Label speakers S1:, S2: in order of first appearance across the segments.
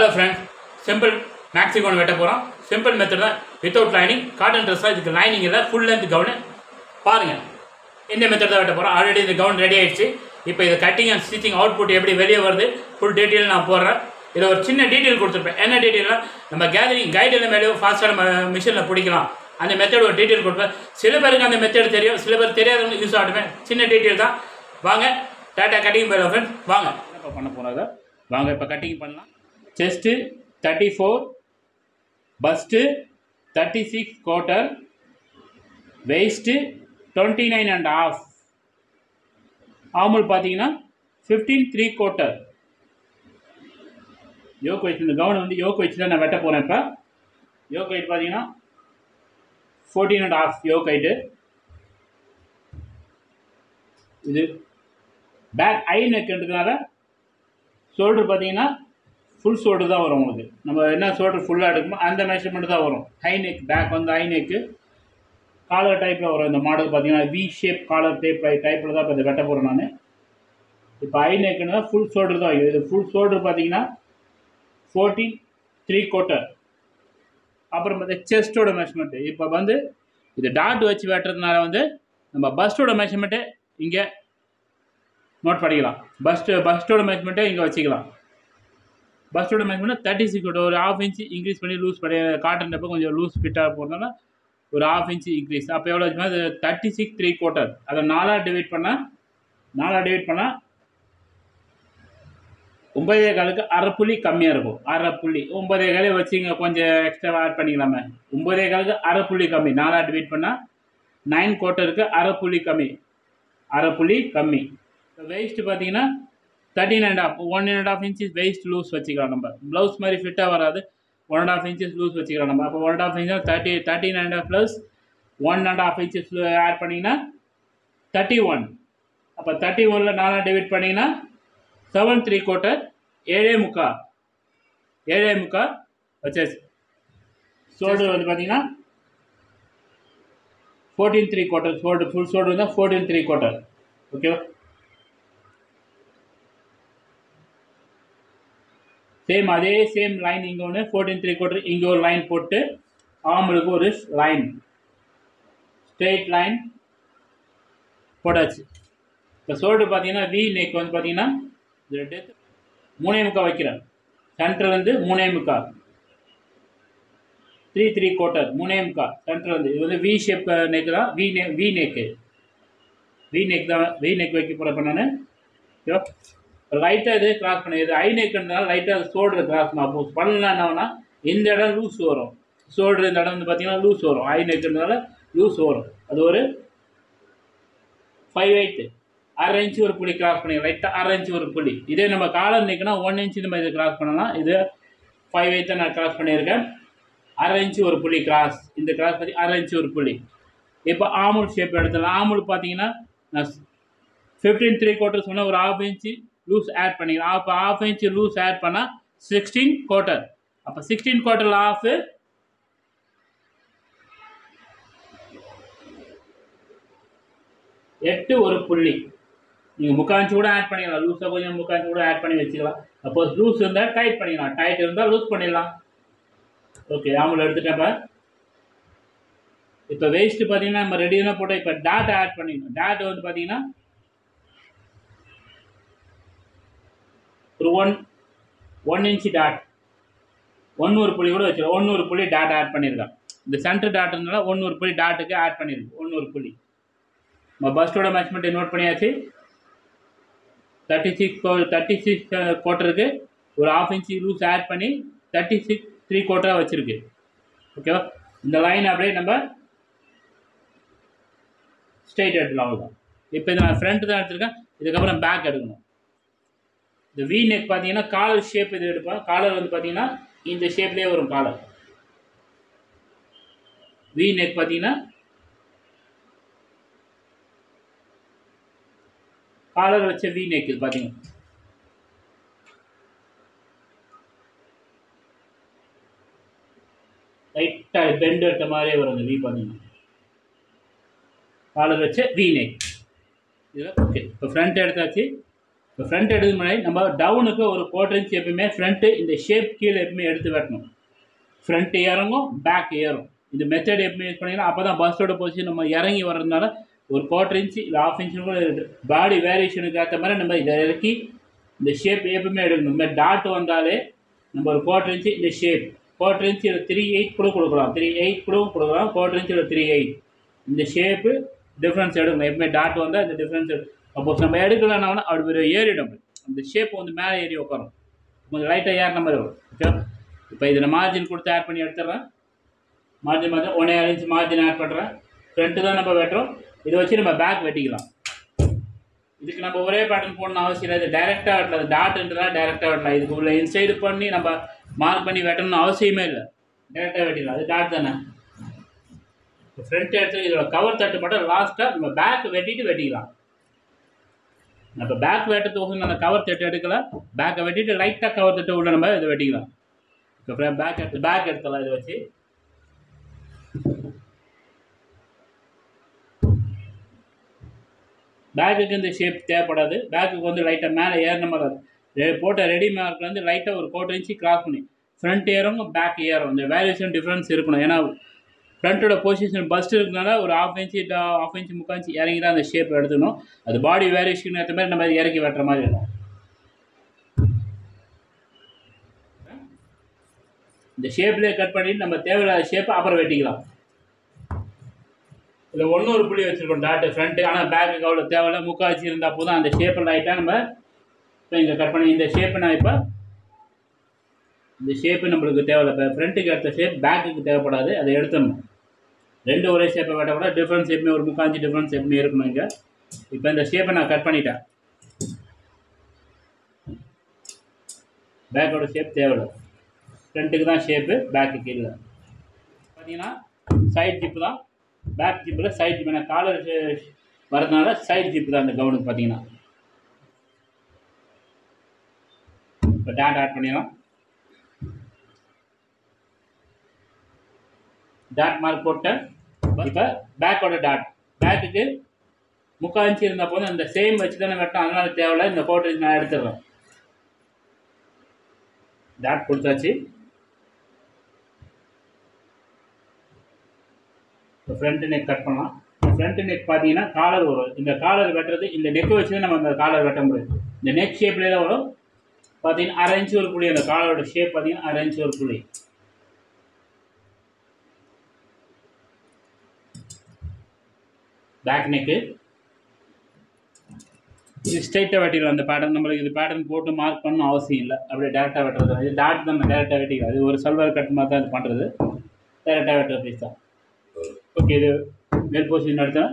S1: Hello friends, simple maxi gown வெட்ட போறோம். Simple method தான், without lining, cotton dress இதுக்கு lining இல்ல, full length gown பாருங்க. இந்த மெத்தட் தான் வெட்ட போறோம். ஆல்ரெடி இந்த gown ரெடி ஆயிடுச்சு. இப்போ இது கட்டிங் அண்ட் ஸ்டிச்சிங் அவுட்புட் எப்படி வெளியே வருது ஃபுல் டீடைல் நான் போடுறேன். இதில் ஒரு சின்ன டீடைல் கொடுத்துருப்பேன். என்ன டீடைல்னா நம்ம கேதரிங் கைடில் மேலே ஃபாஸ்ட்டாக நம்ம மிஷினில் பிடிக்கலாம். அந்த மெத்தட் ஒரு டீடைல் கொடுப்பேன். சில பேருக்கு அந்த மெத்தட் தெரியும், சில பேர் தெரியாதவங்க யூஸ் ஆகுமே. சின்ன டீடைல் தான். வாங்க டாட்டா கட்டிங் போயிடலாம் ஃப்ரெண்ட்ஸ். வாங்க இப்போ பண்ண போகிறத வாங்க இப்போ கட்டிங் பண்ணலாம். Chest 34, first 36 quarter, waist 29.5, Amul பார்த்தீங்கன்னா 15 3/4. யோக் வெயிட் இந்த கவுன் வந்து யோக் வெயிட் தான் நான் வெட்ட போகிறேன். இப்போ யோக் வெயிட் பார்த்தீங்கன்னா 14.5 யோக் வெயிட்டு. இது பேக் ஐ நெக்ன்றதுனால ஷோல்டர் பார்த்தீங்கன்னா ஃபுல் ஷோல்டர் தான் வரும் உங்களுக்கு. நம்ம என்ன ஷோல்டர் ஃபுல்லாக எடுக்கணுமோ அந்த மெஷர்மெண்ட் தான் வரும். ஹை நெக் பேக் வந்து ஹை நெக்கு காலர் டைப்பில் வரும். இந்த மாடல் பார்த்தீங்கன்னா வி ஷேப் காலர் டைப்பில் தான் இப்போ இதை வெட்ட போகிறேன் நான். இப்போ ஹை நெக்குன்னா ஃபுல் ஷோல்டர் தான். இது ஃபுல் ஷோல்டர் பார்த்தீங்கன்னா 14 3/4. அப்புறம் பார்த்தா செஸ்ட்டோட மெஷர்மெண்ட்டு இப்போ வந்து இது டாட் வச்சு வெட்டுறதுனால வந்து நம்ம பஸ்ட்டோட மெஷர்மெண்ட்டு இங்கே நோட் பண்ணிக்கலாம். பஸ்ட்டோட மெஷர்மெண்ட்டை இங்கே வச்சுக்கலாம். பஸ்ட்டோட மெஷர்மெண்ட் 36 ஒரு 1/2 இன்ச்சு இன்க்ரீஸ் பண்ணி லூஸ் பண்ணி காட்டன் டப்போ கொஞ்சம் லூஸ் ஃபிட்டாக போகிறதுனால ஒரு 1/2 இன்ச்சு இன்க்ரீஸ். அப்போ எவ்வளோ வச்சுன்னா அது 36 3/4. அதை 4 டிவைட் பண்ணால் 9.25க்கு அரை புள்ளி கம்மியாக இருக்கும். அரை புள்ளி 9.25 வச்சுங்க, கொஞ்சம் எக்ஸ்ட்ரா ஆட் பண்ணிக்கலாமே. 9.25க்கு அரை புள்ளி கம்மி. 4 டிவைட் பண்ணால் 9/4க்கு அரை புள்ளி கம்மி. வெயிஸ்ட்டு பார்த்தீங்கன்னா 13.5 1.5 இன்ச்சஸ் வெயிஸ்ட் லூஸ் வச்சுக்கலாம். நம்ம ப்ளவுஸ் மாதிரி ஃபிட்டாக வராது. 1.5 இன்ச்சஸ் லூஸ் வச்சுக்கலாம் நம்ம. அப்போ 1.5 இன்ச்சஸ் 13.5 ப்ளஸ் 1.5 இன்ச்சஸ் ஆட் பண்ணிங்கன்னா 31. அப்போ 31ல் 4 டிவைட் பண்ணிங்கன்னா 7 3/4 7.25 வச்சாச்சு. ஷோல்டர் வந்து பார்த்தீங்கன்னா 14 3/4. ஷோல்டர் ஃபுல் ஷோல்டர் இருந்தால் 14 3/4. ஓகேவா? சேம் அதே சேம் லைன் இங்கே ஒன்று 14 3/4 இங்கே ஒரு லைன் போட்டு ஆர்முக்கு ஒரு லைன் ஸ்ட்ரெயிட் லைன் போட்டாச்சு. இப்போ ஷோல்டர் பார்த்தீங்கன்னா வி நெக் வந்து பார்த்தீங்கன்னா 3.25 வைக்கிறேன். சென்டர் வந்து 3.25 3 3/4 3.25 சென்டர் வந்து இது வந்து வி ஷேப் நெக் தான். வி நெக் வைக்க போகிறப்ப நான் லைட்டாக இது கிராஸ் பண்ணி இது ஐ நெக்குன்றதுனால லைட்டாக ஷோல்டர் கிராஸ் அப்போது பண்ணலாம். என்னன்னா இந்த இடம் லூஸ் வரும். ஷோல்டர் இந்த இடம் வந்து பார்த்தீங்கன்னா லூஸ் வரும். ஐ நெக்குன்றதுனால லூஸ் வரும். அது ஒரு 5/8 1/2 இன்ச்சு ஒரு புள்ளி கிராஸ் பண்ணிக்கலாம். லைட்டாக 1/2 இன்ச்சு ஒரு புள்ளி. இதே நம்ம காலர் நெக்குனா 1 இன்ச்சு நம்ம இதை கிராஸ் பண்ணலாம். இது 5/8 நான் கிராஸ் பண்ணியிருக்கேன். 1/2 இன்ச்சு ஒரு புள்ளி கிராஸ். இந்த கிராஸ் பண்ணி 1/2 இன்ச்சு ஒரு புள்ளி. இப்போ ஆமுல் ஷேப் எடுத்துடலாம். ஆமுல் பார்த்தீங்கன்னா நான் 15 3/4 சொன்னால் ஒரு 1/2 இன்ச்சு லூஸ் ஆட் பண்ணிக்கலாம். அப்போ 1/2 இன்ச்சு லூஸ் ஆட் பண்ணால் 16/4. அப்போ 16/4 ஆஃபு 8 ஒரு புள்ளி. நீங்கள் 3/4 இன்ச்சு கூட ஆட் பண்ணிக்கலாம். லூஸாக கொஞ்சம் 3/4 இன்ச்சு கூட ஆட் பண்ணி வச்சுக்கலாம். சப்போஸ் லூஸ் இருந்தால் டைட் பண்ணிக்கலாம். டைட் இருந்தால் லூஸ் பண்ணிடலாம். ஓகே, ஆமுல் எடுத்துட்டேன். இப்போ வெயிஸ்ட்டு பார்த்தீங்கன்னா நம்ம ரெடியாக போட்டால் இப்போ டாட் ஆட் பண்ணிக்கணும். டாட் வந்து பார்த்தீங்கன்னா ஒரு 1 இன்ச்சு டாட் 1 ஒரு புள்ளி கூட வச்சுருக்கோம். 1 ஒரு புள்ளி டாட் ஆட் பண்ணியிருக்கேன். இந்த சென்டர் டாட் இருந்தாலும் 1 ஒரு புள்ளி டாட்டுக்கு ஆட் பண்ணியிருக்கு. 1 ஒரு புள்ளி. நம்ம பஸ்ட்டோட மெஷர்மெண்ட்டை நோட் பண்ணியாச்சு. 36 குவார்ட்டருக்கு ஒரு 1/2 இன்ச்சு லூஸ் ஆட் பண்ணி 36 3/4 வச்சுருக்கு. ஓகேவா? இந்த லைன் அப்படியே நம்ம ஸ்ட்ரெயிட் எடுத்துலாம். அவ்வளோதான். இப்போ இதை நான் ஃப்ரண்ட் தான் எடுத்துருக்கேன். இதுக்கப்புறம் பேக் எடுக்கணும். இந்த வி நெக் பார்த்தீங்கன்னா காலர் ஷேப் இது எடுப்போம். காலர் வந்து பார்த்தீங்கன்னா இந்த ஷேப்லேயே வரும். காலர் வி நெக் பார்த்தீங்கன்னா காலர் வச்ச வி நெக் இது பார்த்தீங்கன்னா லைட்டாக பெண்ட் எடுத்த மாதிரியே வரும். இந்த வி பார்த்தீங்கன்னா காலர் வச்ச வி நெக். இதில் ஓகே. இப்போ ஃப்ரண்ட் எடுத்தாச்சு. இப்போ ஃப்ரண்ட் எடுக்க முன்னாடி நம்ம டவுனுக்கு ஒரு 1/4 இன்ச் எப்பவுமே ஃப்ரண்ட்டு இந்த ஷேப் கீழே எப்பவுமே எடுத்து வெட்டணும். ஃப்ரண்ட் இறங்கும், பேக் ஏறும். இந்த மெத்தட் எப்பவுமே யூஸ் பண்ணிங்கன்னா அப்போ தான் பஸ்ஸோட பொசிஷன் நம்ம இறங்கி வர்றதுனால ஒரு 1/4 இன்ச் இல்லை 1/2 இன்ச்சு கூட பாடி வேரியேஷனுக்கு ஏற்ற மாதிரி நம்ம இதை இறக்கி இந்த ஷேப் எப்பவுமே எடுக்கணும். இந்த மாதிரி டாட் வந்தாலே நம்ம ஒரு 1/4 இன்ச்சு இந்த ஷேப் 1/4 இன்ச் இல்லை 3/8 கூட கொடுக்கலாம், 3/8 கூட கொடுக்கலாம், 1/4 இன்ச் இல்லை 3/8 இந்த ஷேப்பு டிஃப்ரென்ஸ் எடுக்கணும். எப்பவுமே டாட் வந்தால் இந்த டிஃப்ரென்ஸ் சப்போஸ் நம்ம எடுக்கலன்னா அப்படி ஒரு ஏறிடும். அந்த ஷேப் வந்து மேலே ஏறி உட்காரும், கொஞ்சம் லைட்டாக ஏறின மாதிரி வரும். ஓகே, இப்போ இதில் மார்ஜின் கொடுத்து ஆட் பண்ணி எடுத்துடுறேன். மார்ஜின் 1.5 இன்ச் மார்ஜின் ஆட் பண்ணுறேன். ஃப்ரண்ட்டு தான் நம்ம வெட்டுறோம். இதை வச்சு நம்ம பேக் வெட்டிக்கலாம். இதுக்கு நம்ம ஒரே பேட்டர்ன் போடணும் அவசியம் இல்லை. இது டைரெக்டாக வெட்டலாம், அது டாட்ன்றதா டைரெக்டாக வெட்டலாம். இதுக்கு உள்ள இன்சைடு பண்ணி நம்ம மார்க் பண்ணி வெட்டணும்னு அவசியமே இல்லை, டைரெக்டாக வெட்டிடலாம். அது டாட் தானே. இப்போ ஃப்ரண்ட் எடுத்து இதோட கவர் தட்டு மட்டும் லாஸ்ட்டாக நம்ம பேக் வெட்டிட்டு வெட்டிக்கலாம். நம்ம பேக் வெட்டுறதுக்கு நம்ம கவர் தட்டு எடுக்கலாம், பேக்கை வெட்டிட்டு லைட்டாக கவர் தட்டு உள்ள நம்ம இதை வெட்டிக்கலாம். இப்போ பேக் எடுத்துக்கலாம். இதை வச்சு பேக்குக்கு இந்த ஷேப் தேவைப்படாது. பேக்குக்கு வந்து லைட்டாக மேலே ஏறின மாதிரி போட்ட ரெடி மார்க்லேருந்து லைட்டாக ஒரு 1/4 இன்ச்சு கிராஸ் பண்ணி ஃப்ரண்ட் ஏறும், பேக் ஏறும். இந்த வேரியேஷன் டிஃப்ரென்ஸ் இருக்கணும். ஏன்னா ஃப்ரண்ட்டோட பொசிஷன் பஸ்ட் இருக்கனால ஒரு 1/2 இன்ச்சு 1/2 இன்ச்சு 3/4 இன்ச்சு இறங்கி தான் அந்த ஷேப் எடுத்துக்கணும். அது பாடி வேரியேஷன் ஏற்ற மாதிரி நம்ம இறக்கி வெட்டுற மாதிரி இருக்கும். இந்த ஷேப்லேயே கட் பண்ணிட்டு நம்ம தேவையில்லாத ஷேப்பை அப்புறம் வெட்டிக்கலாம். இதில் ஒரு புள்ளி வச்சுருக்கோம் டாட்டு ஃப்ரண்ட்டு, ஆனால் பேக்குக்கு அவ்வளோ தேவையில்லை. 3/4 இன்ச்சு இருந்தால் போதும். அந்த ஷேப்பை லைட்டாக நம்ம இப்போ இங்கே கட் பண்ணி இந்த ஷேப்பை நான் இப்போ இந்த ஷேப்பு நம்மளுக்கு தேவையில்லை. இப்போ ஃப்ரண்ட்டுக்கு எடுத்த ஷேப் பேக்குக்கு தேவைப்படாது, அதை எடுத்துடணும். ரெண்டு ஒரே ஷேப்பை வெட்டக்கூட டிஃப்ரென்ஸ் எப்பவுமே ஒரு 3/4 இன்ச்சு டிஃப்ரென்ஸ் எப்பவுமே இருக்கணும். இங்கே இப்போ இந்த ஷேப்பை நான் கட் பண்ணிட்டேன். பேக்கோட ஷேப் தேவையில்லை, ஃப்ரண்ட்டுக்கு தான் ஷேப்பு, பேக்குக்கு இல்லை. பார்த்தீங்கன்னா சைட் ஜிப்பு தான், பேக் ஜிப்பில் சைட் ஜிப். நான் காலர் வரதுனால சைட் ஜிப்பு தான் இந்த கவுனுக்கு. பார்த்தீங்கன்னா இப்போ டாட் ஆட் பண்ணிடலாம். டாட் மார்க் போட்டேன். இப்போ பேக்கோட டாட் பேக்குக்கு 3/4 இன்ச்சு இருந்தால் போதும். அந்த சேம் வச்சு தானே வெட்டோம், அதனால தேவையில்லை. இந்த 1/4 இன்ச் நான் எடுத்துடுறேன். டாட் கொடுத்தாச்சு. இப்போ ஃப்ரண்ட் நெக் கட் பண்ணலாம். ஃப்ரண்ட் நெக் பார்த்தீங்கன்னா காலர் வரும். இந்த காலர் வெட்டுறது இந்த நெக் வச்சு தான் நம்ம அந்த காலர் வெட்ட முடியும். இந்த நெக் ஷேப்லேயே தான் வரும். பார்த்தீங்கன்னா 1/2 இன்ச்சு ஒரு புள்ளி. அந்த காலரோட ஷேப் பார்த்தீங்கன்னா 1/2 இன்ச்சு ஒரு புள்ளி. பேக் நெக்கு இது ஸ்ட்ரைட்டாக வெட்டிடும். அந்த பேட்டர்ன் நம்மளுக்கு இது பேட்டர்ன் போட்டு மார்க் பண்ணணும் அவசியம் இல்லை. அப்படியே டேரெக்டாக வெட்டுறது. இது டாட் தான் டேரெக்டாக வெட்டிக்கலாம். அது ஒரு சல்வார் கட் மாதிரி தான் இது பண்ணுறது. டேரெக்டாக வெட்டுற பீஸ் தான். ஓகே, இது மேல் பொசிஷன் எடுத்தேன்.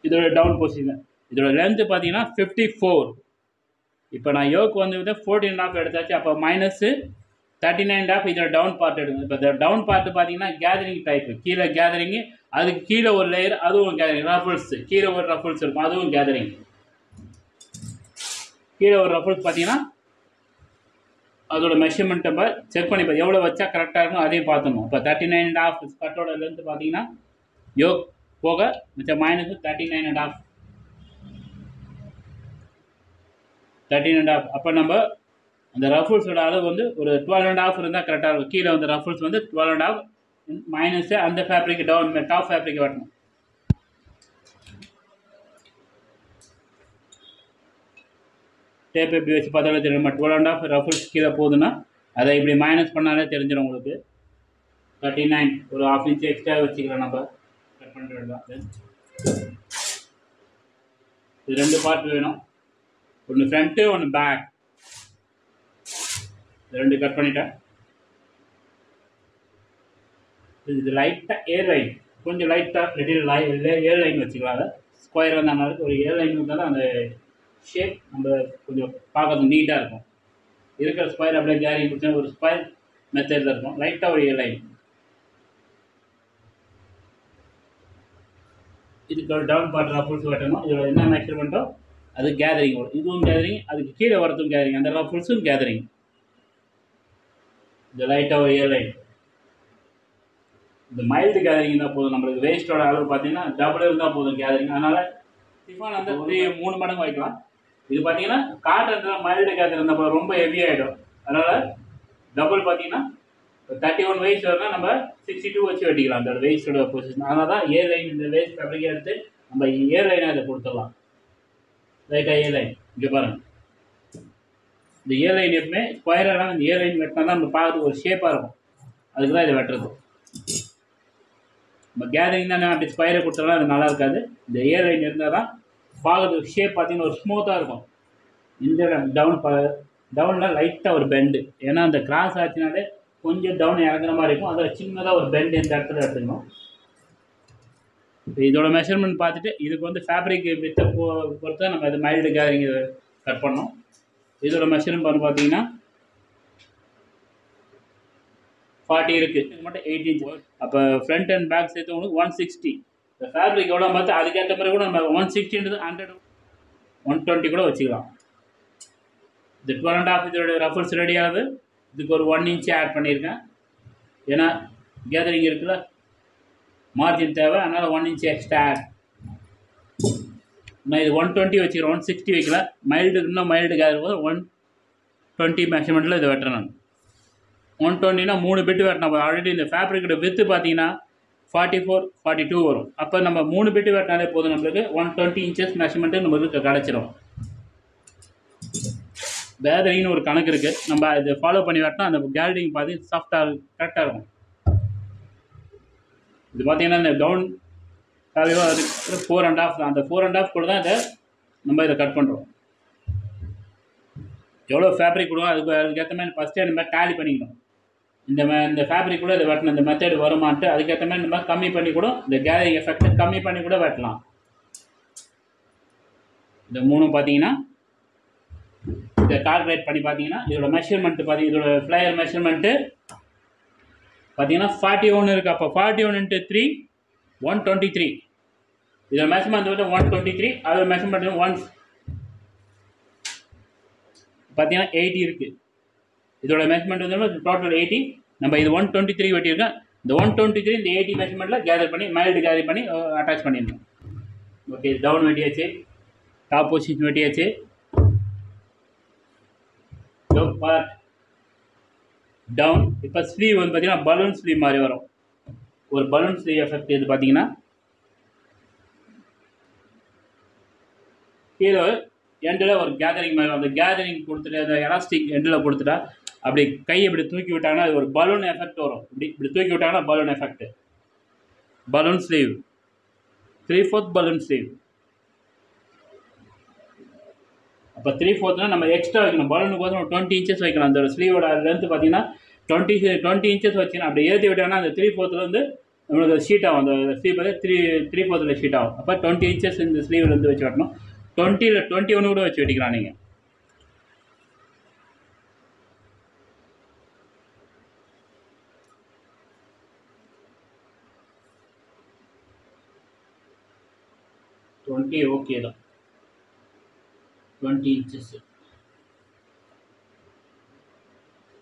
S1: இதோட டவுன் பொசிஷன். இதோட லென்த்து பார்த்தீங்கன்னா 54. இப்போ நான் யோக்கு வந்து 14.5 எடுத்தாச்சு. அப்போ -39.5 இதோட டவுன் பார்ட் எடுக்கணும். இப்போ இந்த டவுன் பார்ட் பார்த்தீங்கன்னா கேதரிங் டைப்பு. கீழே கேதரிங்கு, அதுக்கு கீழே ஒரு லேயர், அதுவும் கேதரிங். ரஃபல்ஸ் கீழே ஒரு ரஃபல்ஸ் இருக்கும், அதுவும் கேதரிங். கீழே ஒரு ரஃபல்ஸ் பார்த்தீங்கன்னா அதோட மெஷர்மெண்ட் நம்ம செக் பண்ணி எவ்வளோ வச்சா கரெக்டாக இருக்கும் அதையும் பார்த்துக்கணும். இப்போ 39.5 ஸ்கர்ட்டோட லென்த்து பார்த்தீங்கன்னா யோக் போக மிச்சம் -39.5 13.5. அப்போ நம்ம அந்த ரஃபல்ஸோட அளவு வந்து ஒரு 12.5 இருந்தால் கரெக்டாக இருக்கும். கீழே வந்து ரஃபல்ஸ் வந்து 12.5 மைனஸ் அந்த ஃபேப்ரிக் டவுன் டாப் ஃபேப்ரிக் வரணும். டேப் எப்படி வச்சு பார்த்தாலே தெரியும். 12.5 ரஃபல்ஸ் கீழே போகுதுன்னா அதை இப்படி மைனஸ் பண்ணாலே தெரிஞ்சிடும் உங்களுக்கு. 39 ஒரு 1/2 இன்ச்சு எக்ஸ்ட்ரா வச்சுக்கலாம். நம்ம கட் பண்ணுறது தான். இது 2 பார்ட் வேணும், ஒன்று ஃப்ரண்ட்டு ஒன்று பேக். 2 கட் பண்ணிட்டேன். இது லைட்டாக ஏர் லைன், கொஞ்சம் லைட்டாக லிட்டில் ஏர் லைன் வச்சுக்கலாம். அதை ஸ்கொயர் வந்தாலும் ஒரு ஏர் லைன் இருந்தாலும் அந்த ஷேப் நம்ம கொஞ்சம் பார்க்கறது நீட்டாக இருக்கும். இருக்கிற ஸ்கொயர் அப்படியே கேரிங் கொடுத்தா ஒரு ஸ்கொயர் மெத்தடில் இருக்கும். லைட்டாக ஒரு ஏர் லைன். இதுக்கு ஒரு டவுன் பார்ட் ரஃபல்ஸ் வெட்டணும். இதோட என்ன மெஷர்மெண்ட்டோ அது கேதரிங் வரும். இதுவும் கேதரிங், அதுக்கு கீழே வரதும் கேதரிங், அந்த ரஃபல்ஸும் கேதரிங். இந்த லைட்டாக ஒரு ஏர் லைன். இந்த மைல்டு கேதரிங் தான் போதும். நம்மளுக்கு வேஸ்ட்டோட அளவு பார்த்தீங்கன்னா டபுள் இருந்தால் போதும் கேதரிங். அதனால் டிஃபான் வந்து 3 மடங்கு வைக்கலாம். இது பார்த்தீங்கன்னா காட்டன் மைல்டு கேட்குறது நம்ம ரொம்ப ஹெவி ஆகிடும். அதனால் டபுள் பார்த்தீங்கன்னா 31 வயசு வரலாம் நம்ம 62 வச்சு வெட்டிக்கலாம் அந்த வேஸ்டோட பொசிஷன். அதனால தான் ஏ லைன் இந்த வேஸ்ட் ஃபேப்ரிக் எடுத்து நம்ம ஏ லைனை அதை கொடுத்துடலாம். ரைட்டாக ஏ லைன் இங்கே பாருங்கள். இந்த ஏ லைன் எப்பவுமே ஸ்கொயராக இந்த ஏ லைன் வெட்டினா தான் நம்ம பார்க்கறதுக்கு ஒரு ஷேப்பாக இருக்கும். அதுக்கு தான் இதை வெட்டுறது. நம்ம கேதரிங் தான் அப்படி ஸ்கொயரை கொடுத்தாலும் அது நல்லா இருக்காது. இந்த ஏ லைன் இருந்தால் தான் பார்க்கறதுக்கு ஷேப் பார்த்தீங்கன்னா ஒரு ஸ்மூத்தாக இருக்கும். இந்த டவுனில் லைட்டாக ஒரு பெண்டு, ஏன்னா அந்த கிராஸ் ஆச்சுனாலே கொஞ்சம் டவுன் இறங்குற மாதிரி இருக்கும். அதில் சின்னதாக ஒரு பெண்டு இந்த இடத்துல எடுத்துக்கணும். இப்போ இதோட மெஷர்மெண்ட் பார்த்துட்டு இதுக்கு வந்து ஃபேப்ரிக் வித்தை பொறுத்து நம்ம இது மைல்டு கேதரிங் கட் பண்ணோம். இதோட மெஷர்மெண்ட் பார்த்தீங்கன்னா 40 இருக்குது. இது மட்டும் 8 inch. அப்போ ஃப்ரண்ட் அண்ட் பேக் சேர்த்து உங்களுக்கு 160. இந்த ஃபேப்ரிக் எவ்வளோ பார்த்து அதுக்கேற்ற மாதிரி கூட நம்ம 160 100 120 கூட வச்சுக்கலாம். இந்த 12.5 இதோட ரஃபல்ஸ் ரெடி ஆகுது. இதுக்கு ஒரு 1 inch ஆட் பண்ணியிருக்கேன். ஏன்னா கேதரிங் இருக்குல்ல, மார்ஜின் தேவை, அதனால் 1 inch எக்ஸ்ட்ரா ஆட். நான் இது 120 வச்சுக்கிறேன், 160 வைக்கல. மைல்டு இன்னும் மைல்டு கேதர் போது 120 மெஷர்மெண்ட்டில் இதை வெட்டுறேன் நான். 120னா 3 பிட்டு வெட்டினா ஆல்ரெடி இந்த ஃபேப்ரிக்கோட வித்து பார்த்தீங்கன்னா 44 42 வரும். அப்போ நம்ம 3 பிட்டு வெட்டினாலே போதும், நம்மளுக்கு 120 inches மெஷர்மெண்ட்டு நம்மளுக்கு கிடச்சிரும். கேதரிங்னு ஒரு கணக்கு இருக்குது, நம்ம இதை ஃபாலோ பண்ணி வெட்டினா அந்த கேதரிங் பார்த்து சாஃப்டாக கரெக்டாக இருக்கும். இது பார்த்தீங்கன்னா இந்த டவுன் தேவையோ அது 4.5 தான். அந்த 4.5 கூட தான் இதை நம்ம இதை கட் பண்ணுறோம். எவ்வளோ ஃபேப்ரிக் கொடுவோம் அதுக்கேற்ற மாதிரி ஃபஸ்ட்டு நம்ம டேலி பண்ணிக்கணும். இந்த ஃபேப்ரிக் கூட இதை வெட்டணும், இந்த மெத்தட் வருமான்ட்டு அதுக்கேற்ற மாதிரி நம்ம கம்மி பண்ணி கூட இந்த கேதரிங் எஃபெக்டை கம்மி பண்ணி கூட வெட்டலாம். இந்த மூணும் பார்த்தீங்கன்னா இதை கால்குலேட் பண்ணி பார்த்தீங்கன்னா இதோட மெஷர்மெண்ட்டு பார்த்தீங்கன்னா இதோட ஃப்ளையர் மெஷர்மெண்ட்டு பார்த்தீங்கன்னா 41 இருக்குது. அப்போ 41 × 3 123. இதோட மெஷர்மெண்ட் வந்து 123. அதோட மெஷர்மெண்ட் 1 பார்த்தீங்கன்னா 80 இருக்குது. இதோட மெஷர்மெண்ட் வந்து டோட்டல் 80. நம்ம இது 123 வெட்டியிருக்கேன். இந்த 123 இந்த 80 மெஷர்மெண்ட்டில் கேதர் பண்ணி மைல்டு கேதர் பண்ணி அட்டாச் பண்ணிடணும். ஓகே, டவுன் வெட்டியாச்சு, டாப் பொசிஷன் வெட்டியாச்சு. Part down. இப்போ ஸ்லீவ் வந்து பார்த்தீங்கன்னா பலூன் ஸ்லீவ் மாதிரி வரும். ஒரு பலூன் ஸ்லீவ் எஃபெக்ட் இது பார்த்தீங்கன்னா கீழே எண்டில் ஒரு கேதரிங் மாதிரி, அந்த கேதரிங் கொடுத்துட்டு அந்த எலாஸ்டிக் எண்டில் கொடுத்துட்டா அப்படி கையை இப்படி தூக்கி விட்டாங்கன்னா அது ஒரு பலூன் எஃபெக்ட் வரும். இப்படி தூக்கி விட்டாங்கன்னா balloon effect. Balloon sleeve 3/4 balloon sleeve. அப்போ 3/4 நம்ம எக்ஸ்ட்ரா வைக்கணும். பலூனுக்கு வந்து 20 inches வைக்கணும். அந்த ஸ்லீவோட லென்த்து பார்த்தீங்கன்னா 20 inches வச்சுக்கணும். அப்படி ஏற்றி விட்டாங்கன்னா அந்த 3/4 வந்து நம்மளுக்கு ஷீட் ஆகும். அந்த ஸ்லீவ் பார்த்து 3/4 ஷீட் ஆகும். அப்போ 20 inches இந்த ஸ்லீவில் வந்து வச்சு வெட்டணும். 20 21 கூட வச்சு வெட்டிக்கலாம் நீங்கள். ஓகே தான், 20 inches.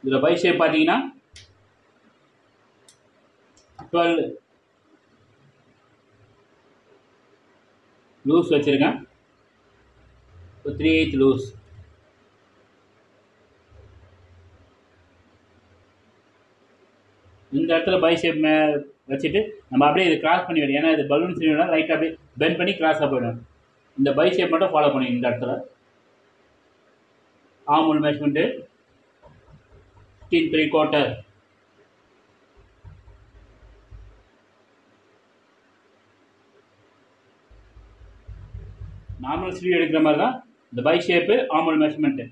S1: இதில் பை ஷேப் பார்த்தீங்கன்னா 12 லூஸ் வச்சுருக்கேன். 3/8 லூஸ். இந்த இடத்துல பை ஷேப் வச்சுட்டு நம்ம அப்படியே இது கிராஸ் பண்ணி விடும். ஏன்னா இது பலூன் ஸ்லீவ்னா லைட்டாக அப்படியே பெண்ட் பண்ணி கிராஸாக போயிடும். இந்த பை ஷேப் மட்டும் ஃபாலோ பண்ணி இந்த இடத்துல ஆர்ம் மெஷர்மெண்ட்டு 15 3/4. நார்மல் ஸ்லீவ் எடுக்கிற மாதிரி தான் இந்த பை ஷேப்பு ஆர்மல் மெஷர்மெண்ட்டு.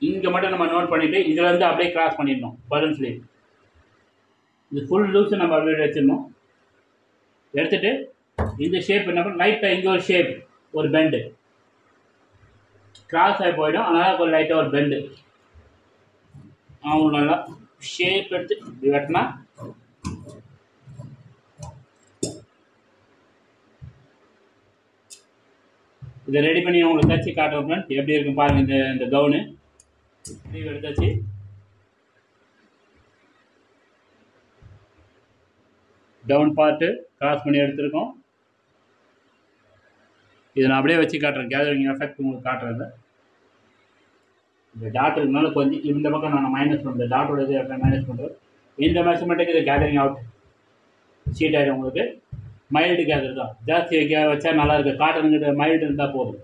S1: இங்கே மட்டும் நம்ம நோட் பண்ணிவிட்டு இதில் வந்து அப்படியே கிராஸ் பண்ணிடணும். பலூன் ஸ்லீவ் இது ஃபுல் லூஸு நம்ம அப்படியே வச்சிடணும். எடுத்துகிட்டு இந்த ஷேப் என்ன பண்ண லைட்டாக இங்கே ஒரு ஷேப் ஒரு பெண்டு கிராஸ் ஆகி போயிடும். அதனால் ஒரு லைட்டாக ஒரு பெண்டு அவங்க நல்லா ஷேப் எடுத்து இப்படி வெட்டினா இதை ரெடி பண்ணி உங்களுக்கு தச்சு காட்டுறோம் ஃப்ரெண்ட். எப்படி இருக்கும் பாருங்கள். இந்த கவுனு ஸ்லீவ் எடுத்தாச்சு. டவுன் பார்ட்டு கிராஸ் பண்ணி எடுத்துருக்கோம். இதை நான் அப்படியே வச்சு காட்டுறேன், கேதரிங் எஃபெக்ட் உங்களுக்கு காட்டுறேன். இந்த டாட் இருந்தாலும் கொஞ்சம் இந்த பக்கம் நான் மைனஸ் பண்ணுறேன், டாட்டோட இது மைனஸ் பண்ணுறேன். இந்த மெஷர்மெண்ட்டுக்கு இது கேதரிங் அவுட் ஷீட் ஆகிடும் உங்களுக்கு. மைல்டு கேதர் தான், ஜாஸ்தி வச்சா நல்லா இருக்குது. காட்டனுங்கிட்ட மைல்டு இருந்தால் போதும்.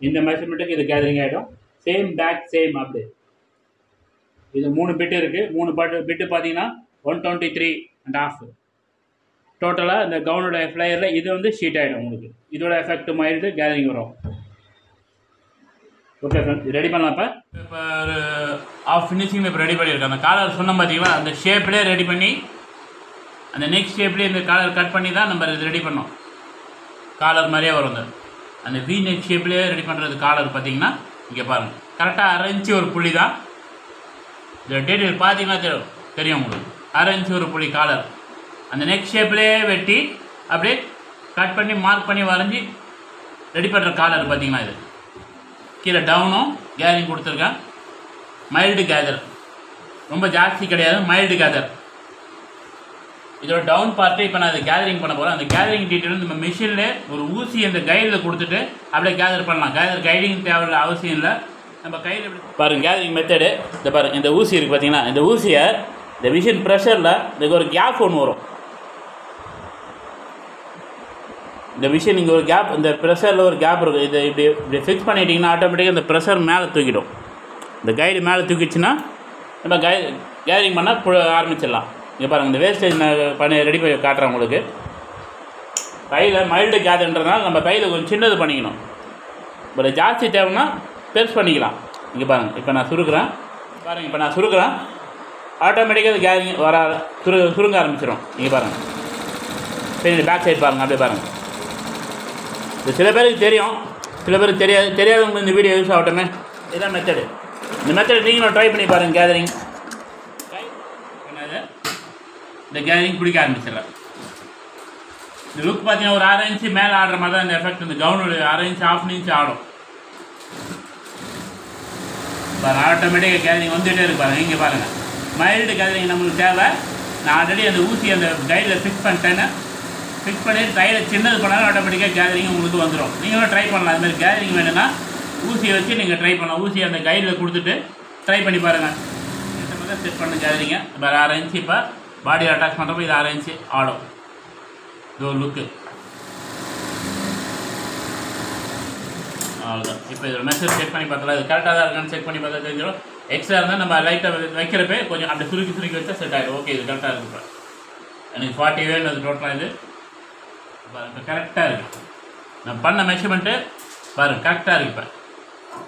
S1: இந்த மெஷர்மெண்ட்டுக்கு இது கேதரிங் ஆகிடும். சேம் பேக் சேம் அப்படி. இது 3 பிட்டு இருக்குது. 3 பிட்டு பார்த்தீங்கன்னா 123.5 டோட்டலாக. இந்த கவுனோட ஃப்ளையரில் இது வந்து ஷீட் ஆகிடும் உங்களுக்கு. இதோட எஃபெக்ட் மைல்டு கேதரிங் வரும். ஓகே ஃப்ரெண்ட்ஸ், ரெடி பண்ணலாம். இப்போ ஒரு ஆஃப் ஃபினிஷிங் இப்போ ரெடி பண்ணியிருக்கேன். அந்த காலர் சொன்ன பார்த்தீங்களா, அந்த ஷேப்லேயே ரெடி பண்ணி அந்த நெக்ஸ்ட் ஷேப்லேயே இந்த காலர் கட் பண்ணி தான் நம்ம இது ரெடி பண்ணோம். காலர் மாதிரியே வரும். அந்த வி நெக் ஷேப்லேயே ரெடி பண்ணுறது காலர் பார்த்தீங்கன்னா இங்கே பாருங்கள், கரெக்டாக 1 இன்ச்சு ஒரு புள்ளி தான். இந்த டீட்டெயில் பார்த்தீங்கன்னா தெரியும் உங்களுக்கு. 1 இன்ச்சு ஒரு புள்ளி காலர் அந்த நெக் ஷேப்லேயே வெட்டி அப்படியே கட் பண்ணி மார்க் பண்ணி வரைஞ்சி ரெடி பண்ணுற காலர் பார்த்தீங்கன்னா இது. கீழே டவுனும் கேதரிங் கொடுத்துருக்கேன். மைல்டு கேதர், ரொம்ப ஜாஸ்தி கிடையாது, மைல்டு கேதர். இதோட டவுன் பார்ட்டு இப்போ நான் இதை கேதரிங் பண்ண போகிறேன். அந்த கேதரிங் டீட்டெயில் நம்ம மிஷினில் ஒரு ஊசி அந்த கைடில் கொடுத்துட்டு அப்படியே கேதர் பண்ணலாம். கேதர் கைடிங் தேவையில்ல, அவசியம் இல்லை. நம்ம கையில் பாருங்கள் கேதரிங் மெத்தடு. இந்த பாருங்கள், இந்த ஊசி இருக்குது பார்த்தீங்கன்னா, இந்த ஊசியை இந்த மிஷின் ப்ரெஷரில் இதுக்கு ஒரு கேப் ஒன்று வரும். இந்த மிஷின் இங்கே ஒரு கேப், இந்த ப்ரெஷரில் ஒரு கேப் இருக்குது. இதை இப்படி ஃபிக்ஸ் பண்ணிட்டீங்கன்னா ஆட்டோமேட்டிக்காக இந்த ப்ரெஷர் மேலே தூக்கிடும். இந்த கைடு மேலே தூக்கிடுச்சுன்னா நம்ம கேதரிங் பண்ண ஆரம்பிச்சிடலாம். இங்கே பாருங்கள், இந்த வேஸ்டேஜ் பண்ணி ரெடி பண்ணி காட்டுறேன் உங்களுக்கு. கையில் மைல்டு கேதர்ன்றதுனால நம்ம கையில் கொஞ்சம் சின்னது பண்ணிக்கணும். ஒரு ஜாஸ்தி தேவைன்னா பெருசு பண்ணிக்கலாம். இங்கே பாருங்கள், இப்போ நான் சுருக்கிறேன் பாருங்கள். இப்போ நான் சுருக்கிறேன், ஆட்டோமேட்டிக்காக இது கேதரிங் வர சுருங்க ஆரம்பிச்சிடும். இங்கே பாருங்கள், சரி பேக் சைடு பாருங்கள், அப்படியே பாருங்கள். இது சில பேருக்கு தெரியும், சில பேருக்கு தெரியாதவங்க இந்த வீடியோ யூஸ் ஆகட்டுமே. இதுதான் மெத்தடு. இந்த மெத்தடு நீங்களும் ட்ரை பண்ணி பாருங்கள். கேதரிங் என்னது, இந்த கேதரிங் பிடிக்க ஆரம்பிச்சிடறேன். இந்த லுக் பார்த்தீங்கன்னா ஒரு 1/2 இன்ச்சு மேலே ஆடுற மாதிரி தான் இந்த எஃபெக்ட். இந்த கவுனோட 1/2 இன்ச்சு 1/2 இன்ச்சு ஆடும். பாருங்கள், ஆட்டோமேட்டிக்காக கேதரிங் வந்துகிட்டே இருக்கு பாருங்கள். இங்கே பாருங்கள், மைல்டு கேதரிங் நம்மளுக்கு தேவை. நான் ஆல்ரெடி அந்த ஊசி அந்த கைடில் ஃபிக்ஸ் பண்ணிட்டேன்னு ஃபிக்ஸ் பண்ணி கையில் சின்னது பண்ணாலும் ஆட்டோமேட்டிக்காக கேதரிங் உங்களுக்கு வந்துடும். நீங்களும் ட்ரை பண்ணலாம். அதுமாதிரி கேதரிங் வேணும்னா ஊசியை வச்சு நீங்கள் ட்ரை பண்ணலாம். ஊசியை அந்த கைடில் கொடுத்துட்டு ட்ரை பண்ணி பாருங்கள். இந்த மாதிரி தான் செட் பண்ண கேதரிங்க. இப்போ 1/2 இன்ச்சு இப்போ பாடியில் அட்டாச் பண்ணுறப்போ இது 1/2 இன்ச்சு ஆடும். இது ஒரு லுக்கு. அவ்வளோதான். இப்போ இதோட மெஷர் செக் பண்ணி பார்த்தலாம். இது கரெக்டாக தான் இருக்கான்னு செக் பண்ணி பார்த்தா தெரிஞ்சிடும். எக்ஸ்ட்ரா இருந்தால் நம்ம லைட்டாக வைக்கிறப்ப கொஞ்சம் அப்படி சுருக்கி வச்சா செட் ஆகிடும். ஓகே, இது கரெக்டாக இருக்குது. இப்போ எனக்கு 40 வேணும் அது டோட்டலாக. இது பாருங்கள் கரெக்டாக இருக்குது. நான் பண்ண மெஷர்மெண்ட்டு பாருங்கள் கரெக்டாக இருக்குது.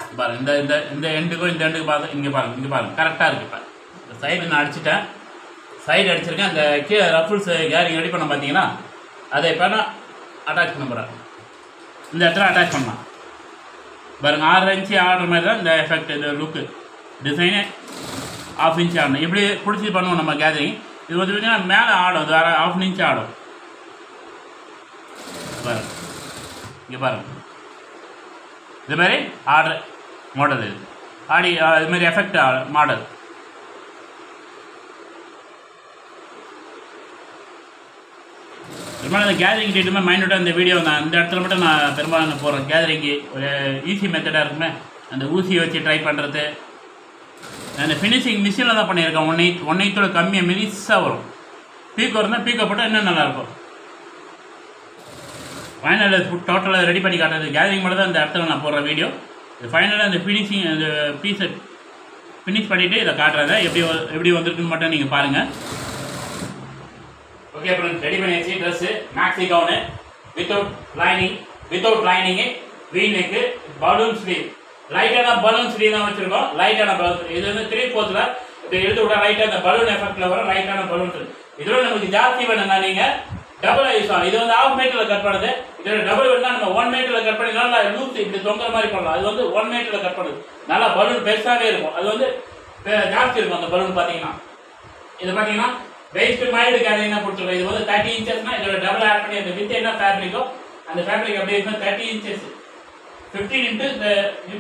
S1: இப்போ பாருங்கள், இந்த எண்டுக்கும் இந்த எண்டுக்கு பார்த்து இங்கே பாருங்கள் கரெக்டாக இருக்குது. இப்போ இந்த சைடு நான் அடிச்சிட்டேன், சைடு அடிச்சிருக்கேன். அந்த கீழே ரஃபுல்ஸ் கேரிங் ரெடி பண்ண பார்த்தீங்கன்னா அதை இப்போ நான் அட்டாச் பண்ண போகிறேன். இந்த இடத்துல அட்டாச் பண்ணலாம். பாருங்கள் 6 இன்ச்சு ஆடுற மாதிரி தான் இந்த எஃபெக்ட். இந்த லுக்கு டிசைனு 1/2 இன்ச்சு ஆடணும். இப்படி பிடிச்சி பண்ணுவோம் நம்ம கேதரிங். இது வந்து பார்த்தீங்கன்னா மேலே ஆடும், அது 1/2 இன்ச்சு ஆடும். பாருங்கள், இங்கே பாருங்கள், இதுமாதிரி ஆடுற மாடல். இது ஆடி இதுமாதிரி எஃபெக்ட் மாடல். பெரும்பாலும் அந்த கேதரிங் டீட்டுமே மைனூட்டாக இந்த வீடியோ நான் இந்த இடத்துல மட்டும் நான் பெரும்பாலும் போடுறேன். கேதரிங்கு ஒரு ஈஸி மெத்தடாக இருக்குமே, அந்த ஊசியை வச்சு ட்ரை பண்ணுறது. அந்த ஃபினிஷிங் மிஷினில் தான் பண்ணியிருக்கேன். 1/8 கம்மியாக மெலிசாக வரும். பீக்கோ இருந்தால் பீக்கோ போட்டால் இன்னும் நல்லாயிருக்கும். ஃபைனலில் டோட்டலாக ரெடி பண்ணி காட்டுறது கேதரிங் மட்டும் தான் இந்த இடத்துல நான் போடுற வீடியோ. ஃபைனலாக அந்த ஃபினிஷிங் அந்த பீஸை ஃபினிஷ் பண்ணிவிட்டு இதை காட்டுறதை எப்படி வந்திருக்குன்னு மட்டும் நீங்கள் பாருங்கள். ஓகே, அப்புறம் ரெடி பண்ணியாச்சு. Dress maxi gown without lining வீ நெக்கு பலூன் ஸ்லீவ். லைட்டான பலூன் ஸ்லீவ் தான் வச்சுருக்கோம். லைட்டான பலூன். இது வந்து 3/4 இப்போ எடுத்து விட்டா லைட்டாக அந்த பலூன் எஃபெக்டில் வரும். லைட்டான பலூன். இதோட நமக்கு ஜாஸ்தி வேணும்னா நீங்கள் டபுள் யூஸ் ஆகும். இது வந்து 1/2 மீட்டரில் கட் பண்ணுது. இதோட டபுள் வேணும்னா நம்ம 1 மீட்டரில் கட் பண்ணினாலும் நான் லூஸ் இப்படி தொங்குற மாதிரி பண்ணலாம். அது வந்து 1 மீட்டரில் கட் பண்ணுது. நல்லா பலூன் பெருசாகவே இருக்கும். அது வந்து ஜாஸ்தி இருக்கும் அந்த பலூன் பார்த்தீங்கன்னா. இது பார்த்தீங்கன்னா வெயிட் மைல்டு கேதரிங் தான் கொடுத்துருக்கோம். இது வந்து 30 இன்ச்சஸ்னா இதோட டபுள் ஆட் பண்ணி அந்த வித் என்ன ஃபேப்ரிக்கோ அந்த ஃபேப்ரிக் அப்படியே இருக்கும். 30 இன்ச்சஸ் 15 into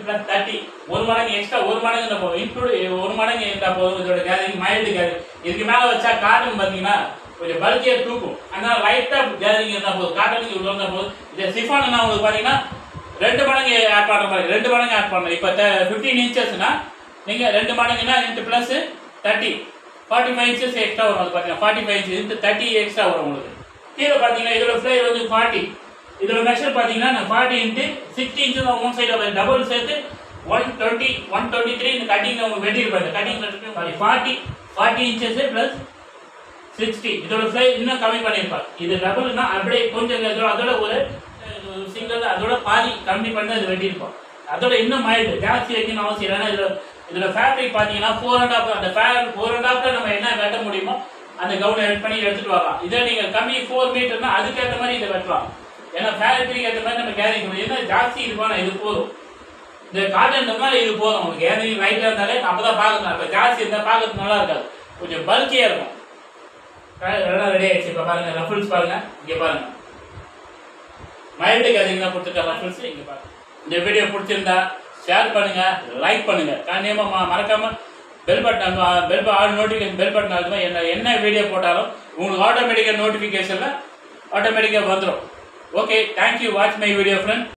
S1: plus 30 ஒரு மடங்கு எக்ஸ்ட்ரா, ஒரு மடங்கு இந்த போதும். இன்க்ளூட் ஒரு மடங்கு இருந்தால் போதும். இதோட கேதரிங் மைல்டு கேதரிங். இதுக்கு மேலே வச்சா காட்டன் பார்த்தீங்கன்னா கொஞ்சம் பல்கியாக தூக்கும். அதனால் லைட்டாக கேதரிங் இருந்தால் போதும். காட்டனுக்கு இவ்வளோ இருந்தால் போதும். இதை சிஃபானுன்னா உங்களுக்கு பார்த்தீங்கன்னா 2 மடங்கு ஆட் பண்ணுற மாதிரி 2 மடங்கு ஆட் பண்ணணும். இப்போ 15 இன்ச்சஸ்னா நீங்கள் 2 மடங்குனா இன்ட்டு ப்ளஸ் 30 45 இன்ச்சஸ் எக்ஸ்ட்ரா வரும். அது பார்த்தீங்கன்னா 45 இன்ச்சஸ் இன்ட்டு 30 எக்ஸ்ட்ரா வரும் உங்களுக்கு. கீழே பார்த்தீங்கன்னா இதோட ஃப்ளேர் வந்து 40. இதோட மெஷர் பார்த்தீங்கன்னா 40 into 60 inches one side double சேர்த்து 120 123 இந்த கட்டிங் உங்களுக்கு வெட்டியிருப்பாங்க. கட்டிங் 40 இன்ச்சஸ் ப்ளஸ் 60 இதோட ஃப்ளேர் இன்னும் கம்மி பண்ணியிருப்பாங்க. இது டபுள்னா அப்படியே கொஞ்சம் அதோட ஒரு சிங்கிள் அதோட பாதி கம்மி பண்ணி அது வெட்டியிருப்போம். அதோட இன்னும் மைல்டு ஜாஸ்தி வைக்கணும் அவசியம் இல்லை. இதோட ஃபேப்ரிக் பார்த்தீங்கன்னா 4.5 அந்த 4.5 நம்ம என்ன வெட்ட முடியுமோ அந்த கவுனை எட் பண்ணி எடுத்துட்டு வரலாம். இதே நீங்கள் கம்மி 4 மீட்டர்னா அதுக்கேற்ற மாதிரி இதை வெட்டலாம். ஏன்னா ஃபேப்ரிக் ஏற்ற மாதிரி நம்ம கேரி முடியும். ஏன்னா ஜாஸ்தி இருப்பானா இது போதும். இந்த காட்டன் இருந்தாலும் இது போதும் உங்களுக்கு. ஏன்னா லைட்டாக இருந்தாலே அப்பதான் பார்க்கணும். இப்போ ஜாஸ்தி இருந்தால் பார்க்கறது நல்லா இருக்காது. கொஞ்சம் பல்கியாக இருக்கும். ரெடி ஆயிடுச்சு. இப்போ பாருங்க ரஃபிள்ஸ் பாருங்க. இங்கே பாருங்க மைல்டுக்கு அதிகமாக கொடுத்துருக்க ரஃபிள்ஸ் இங்கே பாருங்க. இந்த வீடியோ பிடிச்சிருந்தா ஷேர் பண்ணுங்க, லைக் பண்ணுங்க. கண்டிப்பாக மறக்காம bell button all notification bell button அழுத்துமா என்ன வீடியோ போட்டாலும் உங்களுக்கு ஆட்டோமேட்டிக்காக நோட்டிஃபிகேஷனில் ஆட்டோமேட்டிக்காக வந்துடும். Okay, thank you. Watch my video friend.